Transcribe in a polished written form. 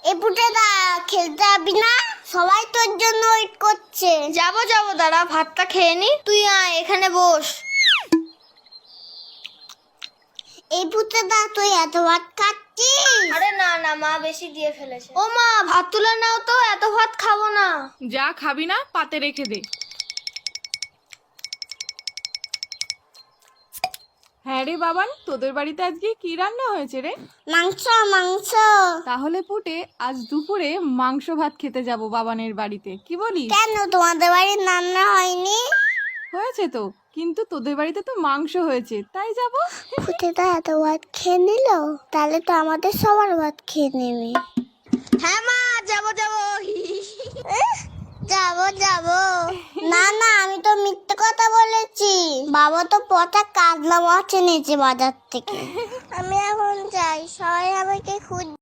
এই পুটেদা খেলতে যাবি না? সবাই তোর জন্য ওয়েট করছে। যাবো দাঁড়া, ভাতটা খেয়ে নি। তুই আয় এখানে বস। এই পুটেদা তুই এত ভাত খাচ্ছিস? আরে না মা বেশি দিয়ে ফেলেছে। ও মা, ভাত তুলে নাও তো, এত ভাত খাবো না। যা খাবি না পাতে রেখে দে। হ্যাঁ রে বাবান, তোদের বাড়িতে আজকে কি রান্না হয়েছে রে? মাংস মাংস। তাহলে পুটে আজ দুপুরে মাংস ভাত খেতে যাব বাবানের বাড়িতে, কি বলিস? কেন তোমাদের বাড়ির রান্না হয়নি? হয়েছে তো, কিন্তু তোদের বাড়িতে তো মাংস হয়েছে, তাই যাব। পুটেদা এত ভাত খেয়ে নিল, তাহলে তো আমাদের সবার ভাত খেয়ে নেবে। হ্যাঁ মা, যাবো যাবো না না, আমি তো মিথ্যে কথা বলেছি। বাবা তো পচা কাজলা মাছ এনেছে বাজার থেকে। আমি এখন যাই, সবাই আমাকে খুঁজছে।